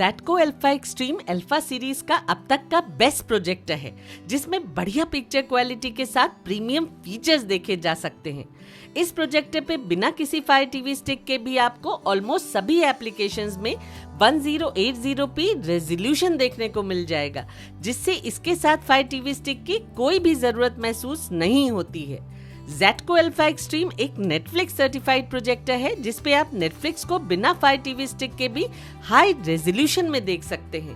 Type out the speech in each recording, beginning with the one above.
ज़ेटको alpha extreme alpha series का अब तक का बेस्ट प्रोजेक्टर है, जिसमें बढ़िया पिक्चर क्वालिटी के साथ प्रीमियम फीचर्स देखे जा सकते हैं। इस प्रोजेक्टर पे बिना किसी फायर टीवी स्टिक के भी आपको ऑलमोस्ट सभी एप्लीकेशंस में 1080p रेजोल्यूशन देखने को मिल जाएगा, जिससे इसके साथ फायर टीवी स्टिक की कोई भी जरूरत महसूस नहीं होती है। ज़ेटको अल्फा एक्सट्रीम एक नेटफ्लिक्स सर्टिफाइड प्रोजेक्टर है, जिसपे आप नेटफ्लिक्स को बिना फायर टीवी स्टिक के भी हाई रेजोल्यूशन में देख सकते हैं।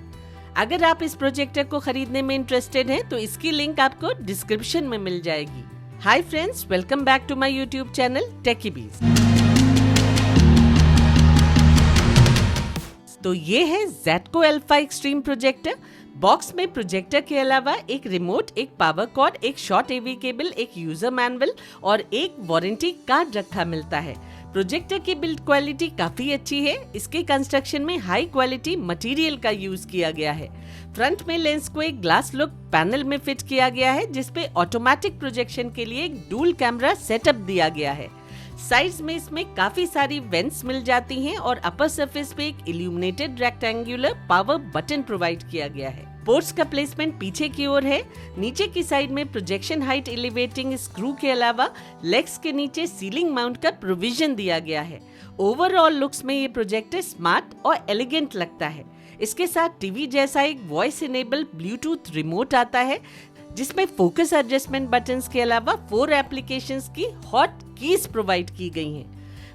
अगर आप इस प्रोजेक्टर को खरीदने में इंटरेस्टेड हैं, तो इसकी लिंक आपको डिस्क्रिप्शन में मिल जाएगी। Hi friends, welcome back to my YouTube channel Techybees. तो ये है Zetco alpha extreme projector. Box में प्रोजेक्टर के अलावा एक रिमोट, एक पावर कॉर्ड, एक शॉर्ट एवी केबल, एक यूजर मैनुअल और एक वारंटी कार्ड रखा मिलता है। प्रोजेक्टर की बिल्ड क्वालिटी काफी अच्छी है। इसके कंस्ट्रक्शन में हाई क्वालिटी मटेरियल का यूज किया गया है। फ्रंट में लेंस को एक ग्लास लुक पैनल में फिट किया गया है, जिसपे ऑटोमेटिक प्रोजेक्शन के लिए एक डुअल कैमरा सेटअप दिया गया है। साइड्स में इसमें काफी सारी वेंट्स मिल जाती हैं और अपर सरफेस पे एक illuminated rectangular power button provide किया गया है। पोर्ट्स का प्लेसमेंट पीछे की ओर है। नीचे की साइड में प्रोजेक्शन हाइट एलिवेटिंग स्क्रू के अलावा लेग्स के नीचे सीलिंग माउंट का प्रोविजन दिया गया है। ओवरऑल लुक्स में ये प्रोजेक्टर स्मार्ट और एलिगेंट लगता है। इसके साथ टीवी जैसा एक वॉइस इनेबल ब्लूटूथ रिमोट आता है, जिसमें फोकस एडजस्टमेंट बटन्स के अलावा 4 एप्लीकेशंस की हॉट कीज प्रोवाइड की गई हैं।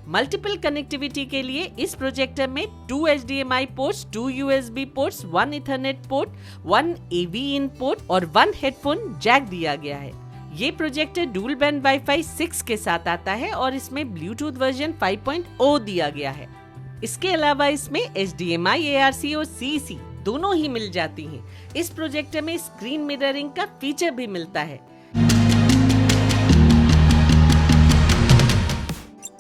मल्टीपल कनेक्टिविटी के लिए इस प्रोजेक्टर में 2 HDMI ports, 2 USB ports, 1 Ethernet port, 1 AV इन पोर्ट और 1 हेडफोन जैक दिया गया है। ये प्रोजेक्टर डुअल बैंड वाईफाई 6 के साथ आता है और इसमें ब्लूटूथ वर्जन 5.0 दिया गया है। इसके अलावा इसमें HDMI, ARC और CC दोनों ही मिल जाती हैं। इस प्रोजेक्टर में स्क्रीन मिररिंग का फीचर भी मिलता है।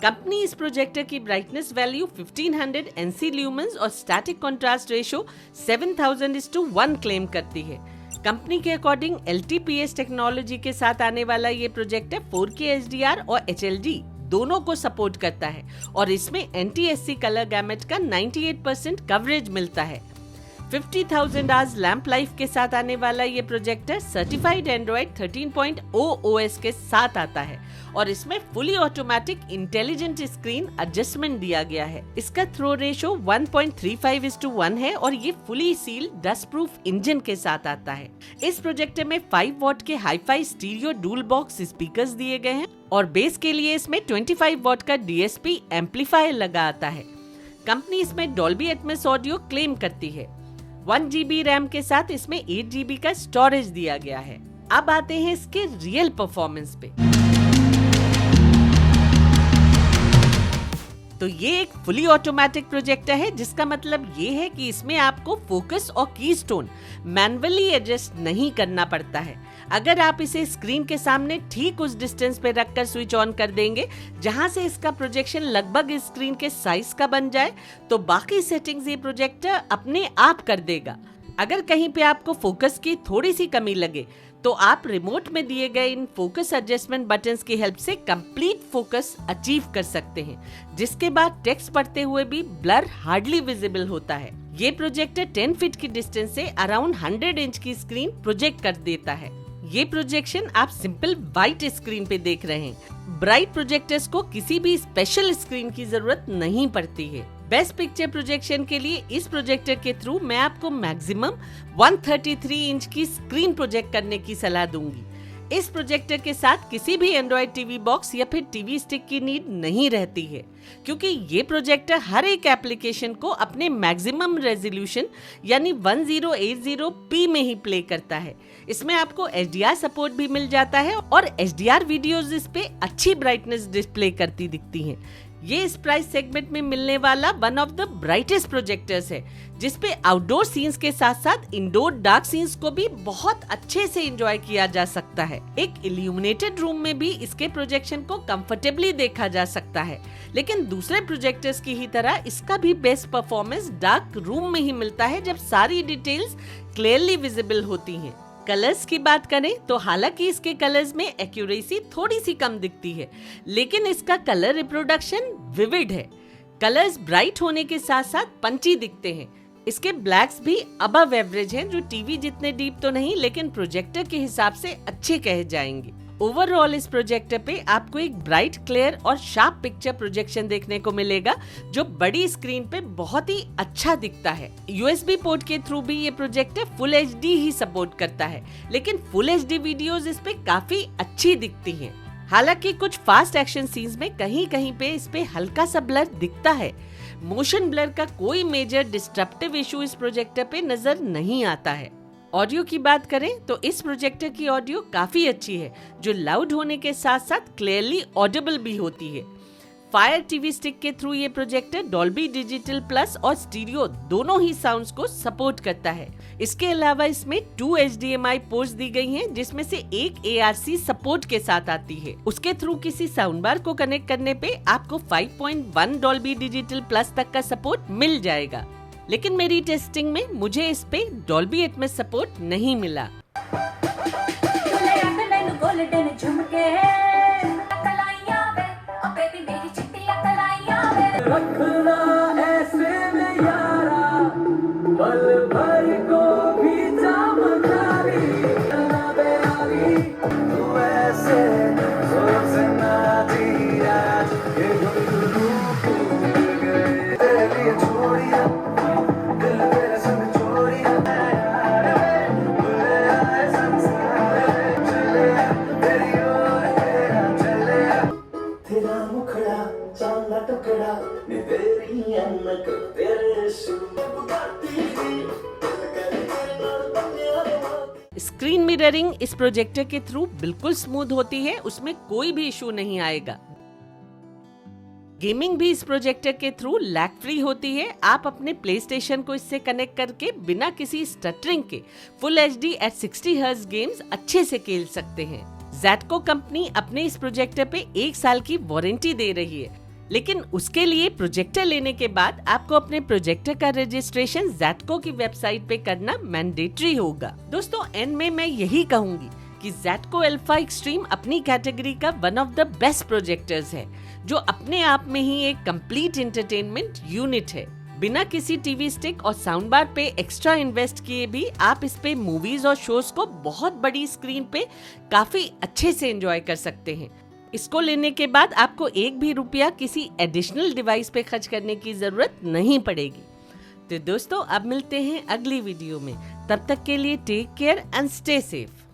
कंपनी इस प्रोजेक्टर की ब्राइटनेस वैल्यू 1500 NC ल्यूमेंस और स्टैटिक कंट्रास्ट रेशो 7000:1 क्लेम करती है। कंपनी के अकॉर्डिंग LTPS टेक्नोलॉजी के साथ आने वाला ये प्रोजेक्टर 4K HDR और HLG दोनों को सपोर्ट करता है और इसमें NTSC कलर गैमेट का 98% कवरेज मिलता है। 50,000 आवर्स लैंप लाइफ के साथ आने वाला ये प्रोजेक्टर सर्टिफाइड एंड्रॉइड 13.0 OS के साथ आता है और इसमें fully automatic intelligent screen adjustment दिया गया है। इसका थ्रो रेशो 1.35:1 है और ये fully sealed dust proof engine के साथ आता है। इस प्रोजेक्टर में 5 वॉट के hi-fi stereo dual box speakers दिए गए हैं और बेस के लिए इसमें 25 वॉट का DSP एम्पलीफायर लगा आता है। कंपनी इसमें डॉल्बी एटमॉस ऑडियो क्लेम करती है। 1 GB रैम के साथ इसमें 8 GB का स्टोरेज दिया गया है। अब आते हैं इसके रियल परफॉर्मेंस पे। तो ये एक फुली ऑटोमेटिक प्रोजेक्टर है, जिसका मतलब ये है कि इसमें आपको फोकस और कीस्टोन मैन्युअली एडजस्ट नहीं करना पड़ता है। अगर आप इसे स्क्रीन के सामने ठीक उस डिस्टेंस पे रखकर स्विच ऑन कर देंगे जहां से इसका प्रोजेक्शन लगभग स्क्रीन के साइज का बन जाए, तो बाकी सेटिंग्स ये प्रोजेक्टर अपने आप कर देगा। अगर कहीं पे आपको फोकस की थोड़ी सी कमी लगे, तो आप रिमोट में दिए गए इन फोकस एडजस्टमेंट बटन्स की हेल्प से कंप्लीट फोकस अचीव कर सकते हैं, जिसके बाद टेक्स्ट पढ़ते हुए भी ब्लर हार्डली विजिबल होता है। ये प्रोजेक्टर 10 फीट की डिस्टेंस से अराउंड 100 इंच की स्क्रीन प्रोजेक्ट कर देता है। ये प्रोजेक्शन आप सिंपल व्हाइट स्क्रीन पे देख रहे हैं। ब्राइट प्रोजेक्टर्स को किसी भी स्पेशल स्क्रीन की जरूरत नहीं पड़ती है। बेस्ट पिक्चर प्रोजेक्शन के लिए इस प्रोजेक्टर के थ्रू मैं आपको मैक्सिमम 133 इंच की स्क्रीन प्रोजेक्ट करने की सलाह दूंगी। इस प्रोजेक्टर के साथ किसी भी एंड्रॉइड टीवी बॉक्स या फिर टीवी स्टिक की नीड नहीं रहती है, क्योंकि ये प्रोजेक्टर हर एक एप्लीकेशन को अपने मैक्सिमम रेजोल्यूशन यानी 1080p में ही प्ले करता है। इसमें आपको HDR सपोर्ट भी मिल जाता है और HDR वीडियोस इस पे अच्छी ब्राइटनेस डिस्प्ले करती दिखती हैं। ये इस प्राइस सेगमेंट में मिलने वाला one of the brightest projectors है, जिसपे आउटडोर सीन्स के साथ साथ इंडोर डार्क सीन्स को भी बहुत अच्छे से एंजॉय किया जा सकता है। एक इल्यूमिनेटेड रूम में भी इसके प्रोजेक्शन को कंफर्टेबली देखा जा सकता है, लेकिन दूसरे प्रोजेक्टर्स की ही तरह इसका भी बेस्ट परफॉर्मेंस डार्क रूम में ही मिलता है, जब सारी डिटेल्स क्लियरली विजिबल होती हैं। कलर्स की बात करें तो हालांकि इसके कलर्स में एक्यूरेसी थोड़ी सी कम दिखती है, लेकिन इसका कलर रिप्रोडक्शन विविड है। कलर्स ब्राइट होने के साथ साथ पंची दिखते हैं। इसके ब्लैक्स भी अबव एवरेज हैं, जो टीवी जितने डीप तो नहीं लेकिन प्रोजेक्टर के हिसाब से अच्छे कहे जाएंगे। ओवरऑल इस प्रोजेक्टर पे आपको एक ब्राइट, क्लियर और शार्प पिक्चर प्रोजेक्शन देखने को मिलेगा, जो बड़ी स्क्रीन पे बहुत ही अच्छा दिखता है। USB पोर्ट के थ्रू भी ये प्रोजेक्टर फुल HD ही सपोर्ट करता है, लेकिन फुल HD वीडियोस इस पे काफी अच्छी दिखती हैं। हालांकि कुछ फास्ट एक्शन सीन्स में कहीं कहीं पे इस पे हल्का सा ब्लर दिखता है। मोशन ब्लर का कोई मेजर डिस्ट्रप्टिव इशू इस प्रोजेक्टर पे नजर नहीं आता है। ऑडियो की बात करें तो इस प्रोजेक्टर की ऑडियो काफी अच्छी है, जो लाउड होने के साथ साथ क्लियरली ऑडिबल भी होती है। फायर टीवी स्टिक के थ्रू ये प्रोजेक्टर डॉल्बी डिजिटल प्लस और स्टीरियो दोनों ही साउंड्स को सपोर्ट करता है। इसके अलावा इसमें 2 HDMI पोर्ट्स दी गई हैं, जिसमें से एक ARC सपोर्ट के साथ आती है। उसके थ्रू किसी साउंड बार को कनेक्ट करने पे आपको 5.1 डॉल्बी डिजिटल प्लस तक का सपोर्ट मिल जाएगा, लेकिन मेरी टेस्टिंग में मुझे इस पे डॉल्बी एटमॉस सपोर्ट नहीं मिला। स्क्रीन मिररिंग इस प्रोजेक्टर के थ्रू बिल्कुल स्मूथ होती है, उसमें कोई भी इशू नहीं आएगा। गेमिंग भी इस प्रोजेक्टर के थ्रू लैग फ्री होती है। आप अपने प्लेस्टेशन को इससे कनेक्ट करके बिना किसी स्टटरिंग के full HD at 60 Hz games अच्छे से खेल सकते हैं। Zatco कंपनी अपने इस प्रोजेक्टर पे 1 साल की वारंटी दे रही है, लेकिन उसके लिए प्रोजेक्टर लेने के बाद आपको अपने प्रोजेक्टर का रजिस्ट्रेशन Zatco की वेबसाइट पे करना मैंडेटरी होगा। दोस्तों, एंड में मैं यही कहूंगी कि Zatco Alpha Extreme अपनी कैटेगरी का one of the best projectors है, जो अपने आप में ही एक कंप्लीट एंटरटेनमेंट यूनिट है। बिना किसी टीवी स्टिक और साउंड बार पे एक्स्ट्रा इन्वेस्ट किए भी आप इस पे मूवीज और शोज को बहुत बड़ी स्क्रीन पे काफी अच्छे से एंजॉय कर सकते हैं। इसको लेने के बाद आपको एक भी रुपया किसी एडिशनल डिवाइस पे खर्च करने की जरूरत नहीं पड़ेगी। तो दोस्तों, अब मिलते हैं अगली वीडियो में। तब तक के लिए take care and stay safe.